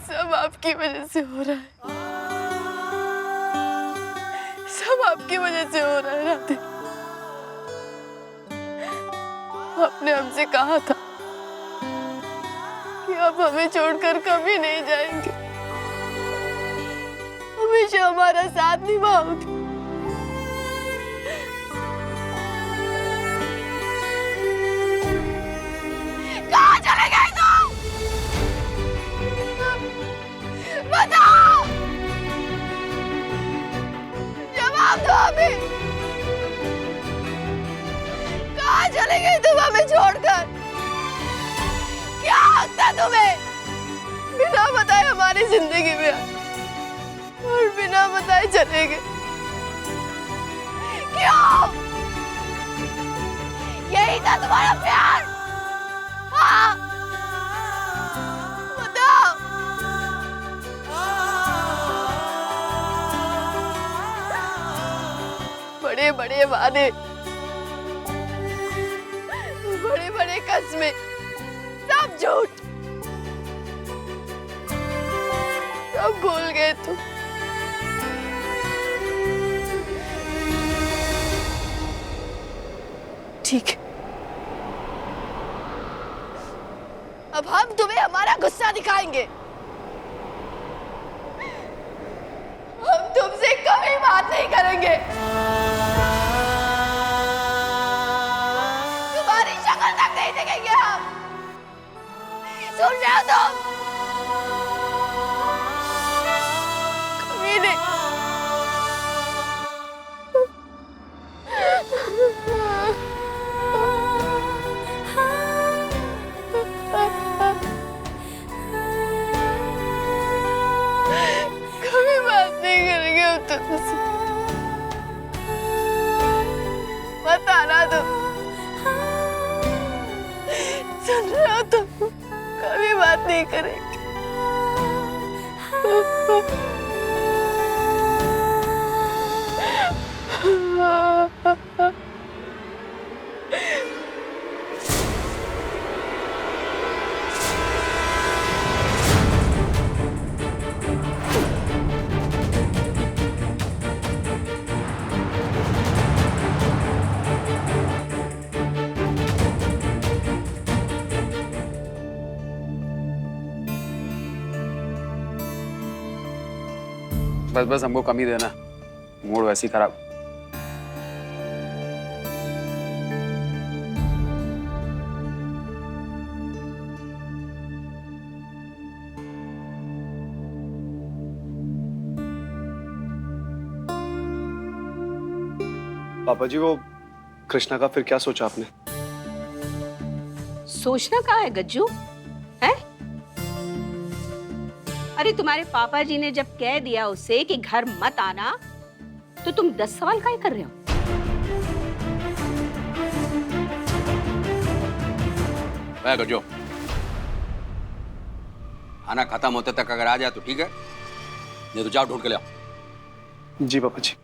सब आपकी वजह से हो रहा है, सब आपकी वजह से हो रहा है राधे। आपने हमसे कहा था कि आप हमें छोड़कर कभी नहीं जाएंगे, हमेशा हमारा साथ निभाओगे। कहाँ चले गए तुम? बताओ, जवाब दो हमें। कहाँ चले गए तुम हमें छोड़कर? क्या हक था तुम्हें बिना बताए हमारी जिंदगी में और बिना बताए चले गए? क्यों? यही था तुम्हारा प्यार? हाँ, बताओ। बड़े बड़े वादे, बड़े बड़े कस्में, सब झूठ, सब भूल गए तुम। ठीक है, अब हम तुम्हें हमारा गुस्सा दिखाएंगे। हम तुमसे कभी बात नहीं करेंगे। तुम्हारी शक्ल तक नहीं देखेंगे हम। सुन रहे हो तुम? कभी नहीं। कभी बात नहीं करेंगे हम तुमसे। मत आना तुम। सुन रहे हो तुम? कभी बात नहीं करेंगे। बस बस हमको कमी देना, मूड वैसी खराब। पापा जी, वो कृष्णा का फिर क्या सोचा आपने? सोचना कहाँ है गज्जू, है? अरे तुम्हारे पापा जी ने जब कह दिया उसे कि घर मत आना, तो तुम 10 सवाल काहे कर रहे हो? गज्जू, खाना खत्म होते तक अगर आ जाए तो ठीक है, नहीं तो जाओ ढूंढ के ले आओ। जी पापा जी।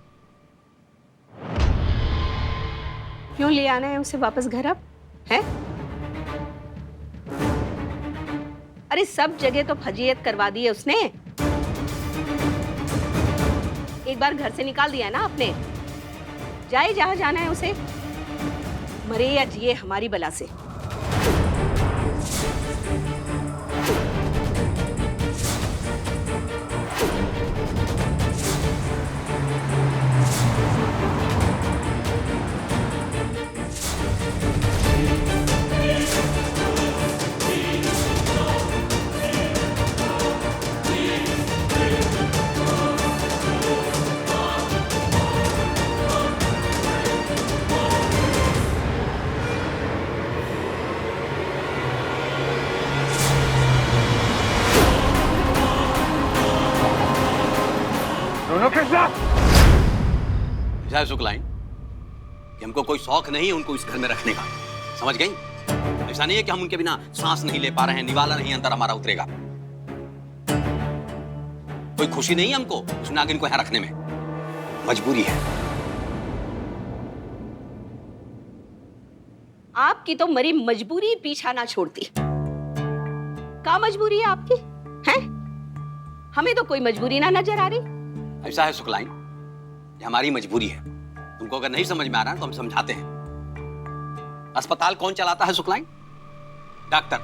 क्यों ले आना है उसे वापस घर अब, है? अरे सब जगह तो फजीयत करवा दी है उसने। एक बार घर से निकाल दिया ना आपने, जाए जहां जाना है उसे, मरे या जिए हमारी बला से। शुक्ल लाइन कि हमको कोई शौक नहीं है उनको इस घर में रखने का, समझ गई? ऐसा नहीं है कि हम उनके बिना सांस नहीं ले पा रहे हैं, निवाला नहीं अंदर हमारा उतरेगा। कोई खुशी नहीं है हमको उस नागिन को यहां रखने में, मजबूरी है। आपकी तो मरी मजबूरी पीछा ना छोड़ती। क्या मजबूरी है आपकी, हैं? हमें तो कोई मजबूरी ना नजर आ रही। ऐसा है सुखलाइन, ये हमारी मजबूरी है। तुमको अगर नहीं समझ में आ रहा तो हम समझाते हैं। अस्पताल कौन चलाता है सुखलाइन? डॉक्टर।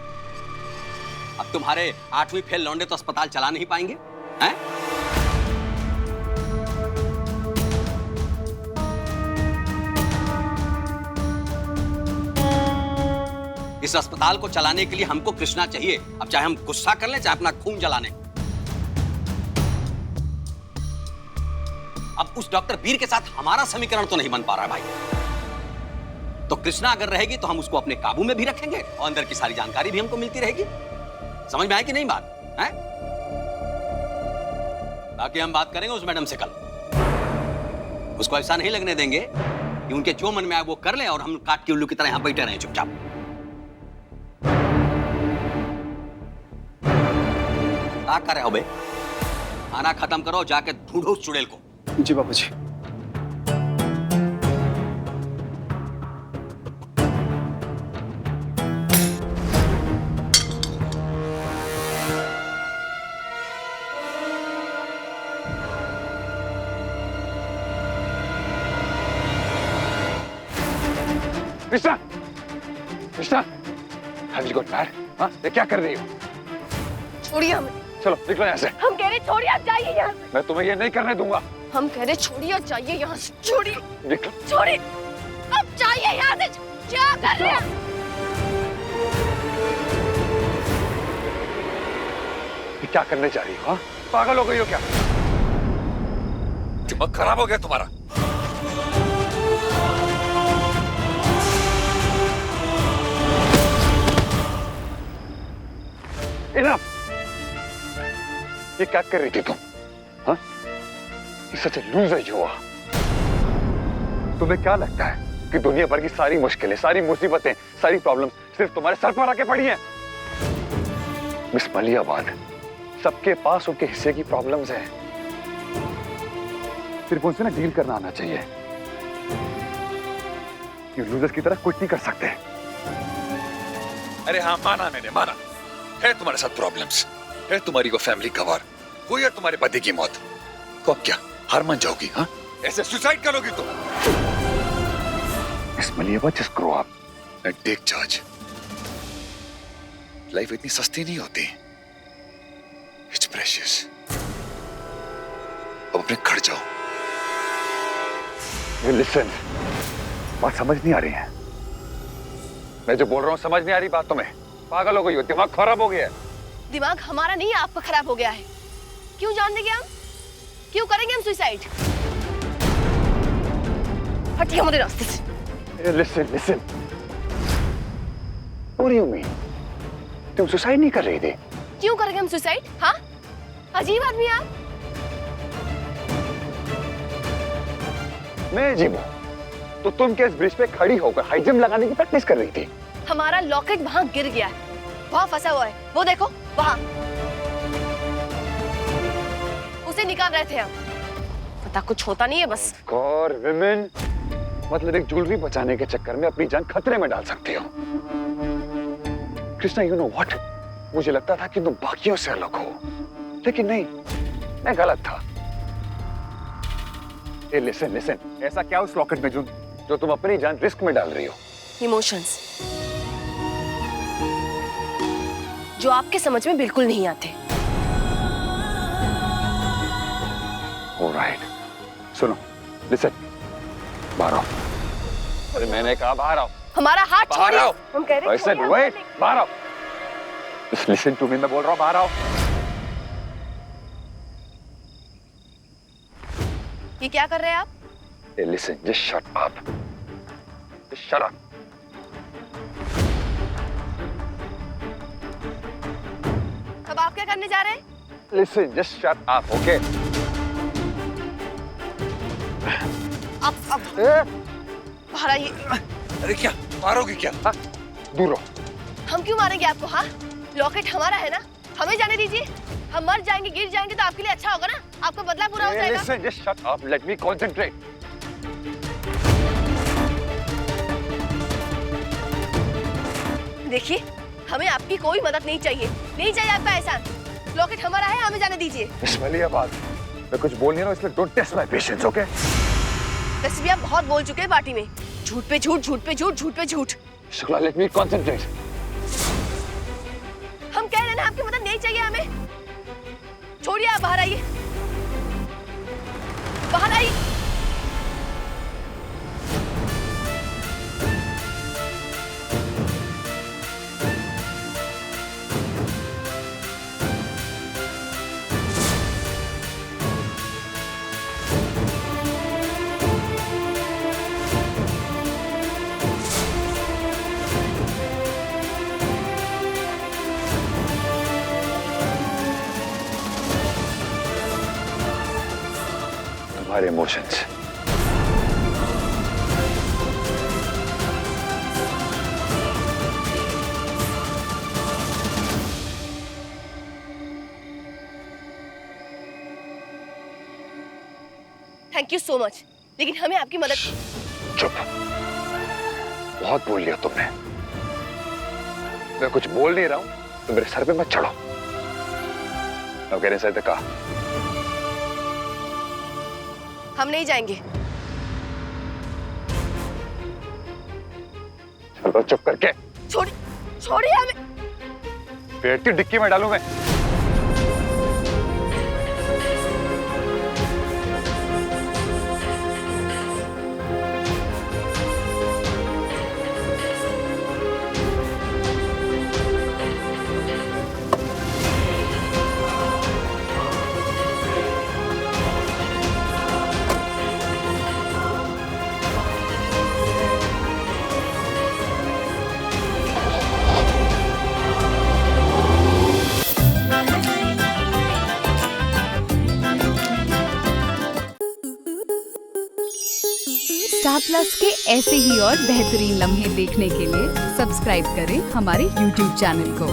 अब तुम्हारे 8वीं फेल लौंडे तो अस्पताल चला नहीं पाएंगे हैं? इस अस्पताल को चलाने के लिए हमको कृष्णा चाहिए। अब चाहे हम गुस्सा कर लें, चाहे अपना खून जलाने। अब उस डॉक्टर वीर के साथ हमारा समीकरण तो नहीं बन पा रहा है भाई। तो कृष्णा अगर रहेगी तो हम उसको अपने काबू में भी रखेंगे और अंदर की सारी जानकारी भी हमको मिलती रहेगी। समझ में आए कि नहीं बात है? बाकी हम बात करेंगे उस मैडम से कल। उसको ऐसा नहीं लगने देंगे कि उनके जो मन में आए वो कर ले और हम काट के उल्लू की तरह यहां बैठे रहें चुपचाप। क्या कर रहे हो बे? खाना खत्म करो, जाके ढूंढो उस चुड़ैल को। जी बाबा जी। Krishna, Krishna, have you got mad? हाँ, ये क्या कर रही हो? छोड़िए हमें। चलो निकलो यहाँ से। हम कह रहे छोड़िए, आप जाइए यहाँ से। मैं तुम्हें ये नहीं करने दूंगा। हम कह रहे छोड़िए और जाइए यहाँ से। छोड़िए, निकलो। छोड़िए, अब जाइए यहाँ से। क्या कर रहे हैं? ये क्या करने जा रही हो? हाँ? पागल हो गई हो क्या? दिमाग खराब हो गया तुम्हारा? Enough! ये क्या कर रही थी तुम? हाँ? सच लूजर you are. तुम्हें क्या लगता है कि दुनिया भर की सारी मुश्किलें, सारी मुसीबतें, सारी प्रॉब्लम्स सिर्फ तुम्हारे सर पर आके पड़ी हैं? मिस मलियाबाद, सबके पास उनके हिस्से की प्रॉब्लम्स हैं। सिर्फ उनसे ना डील करना आना चाहिए। ये लूजर्स की तरह कुछ नहीं कर सकते। अरे हाँ, माना मैंने, माना है तुम्हारे साथ प्रॉब्लम्स, है तुम्हारी वो फैमिली का वार, हुई है तुम्हारे पति की मौत, तो अब क्या हार मान जाओगी? हाँ, ऐसे सुसाइड करोगी तुम? Miss Malihabad, just grow up and take charge. Life इतनी सस्ती नहीं होती, it's precious. अब अपने घर जाओ। लिसन, बात समझ नहीं आ रही है। मैं जो बोल रहा हूँ समझ नहीं आ रही बात तुम्हें? पागल हो गई हो, दिमाग खराब हो गया है। दिमाग हमारा नहीं, आपका खराब हो गया है। क्यों जान देंगे हम? क्यों करेंगे हम सुसाइड? हटिए हमारे रास्ते से। Listen, listen. What do you mean? तुम सुसाइड नहीं कर रही थी? क्यों करेंगे हम सुसाइड? हाँ, अजीब आदमी आप। मैं अजीब हूँ तो तुम क्या इस ब्रिज पे खड़ी होकर हाई जंप लगाने की प्रैक्टिस कर रही थी? हमारा लॉकेट वहां गिर गया है, वहां फंसा हुआ है, वो देखो वहां। उसे निकाल रहे थे हम। पता कुछ होता नहीं है बस। और विमेन, मतलब एक ज्वेलरी बचाने के चक्कर में अपनी जान खतरे में डाल सकती हो। कृष्णा, यू नो व्हाट, मुझे लगता था कि तुम बाकियों से अलग हो, लेकिन नहीं, मैं गलत था। ए लिसन, लिसन, ऐसा क्या उस लॉकेट में जो तुम अपनी जान रिस्क में डाल रही हो? इमोशंस, जो आपके समझ में बिल्कुल नहीं आते। ऑलराइट, सुनो, लिसन, बाहर आओ। अरे मैंने कहा बाहर आओ। हमारा हाथ बाहर छोड़िए। आओ। हम कह रहे हैं Listen, छोड़िए, wait, बाहर आओ। लिसन टू मी, मैं बोल रहा हूँ बाहर आओ। ये क्या कर रहे हैं आप? Hey, listen, just shut up. Just shut up. अब आप क्या करने जा रहे हैं? Listen, just shut up, okay? अब बाहर आइए। अरे क्या मारोगी क्या? हाँ, दूर रहो। हम क्यों मारेंगे आपको? हाँ, लॉकेट हमारा है ना, हमें जाने दीजिए। हम मर जाएंगे, गिर जाएंगे तो आपके लिए अच्छा होगा ना, आपका बदला पूरा हो Hey, जाएगा। listen, just shut up. Let me concentrate. देखिए, हमें आपकी कोई मदद नहीं चाहिए, नहीं चाहिए आपका एहसान। लॉकेट हमारा है, हमें जाने दीजिए। इस्माइलियाबाद, मैं कुछ बोल नहीं रहा हूँ, इसलिए don't test my patience, okay? वैसे भी आप बहुत बोल चुके हैं पार्टी में, झूठ पे झूठ, झूठ पे झूठ, झूठ पे झूठ। Shukla, let me concentrate. हम कह रहे हैं ना, आपकी मदद नहीं चाहिए हमें। छोड़िए, आप बाहर आइए, बाहर आइए। तुम्हारे emotions, thank you so much, लेकिन हमें आपकी मदद। चुप, बहुत बोल लिया तुमने। मैं कुछ बोल नहीं रहा हूं तो मेरे सर पे मत चढ़ो। अब कहने से कहा हम नहीं जाएंगे। चलो चुप करके। छोड़िए हमें। पेट की डिक्की में डालूं मैं। स्टार प्लस के ऐसे ही और बेहतरीन लम्हे देखने के लिए सब्सक्राइब करें हमारे YouTube चैनल को।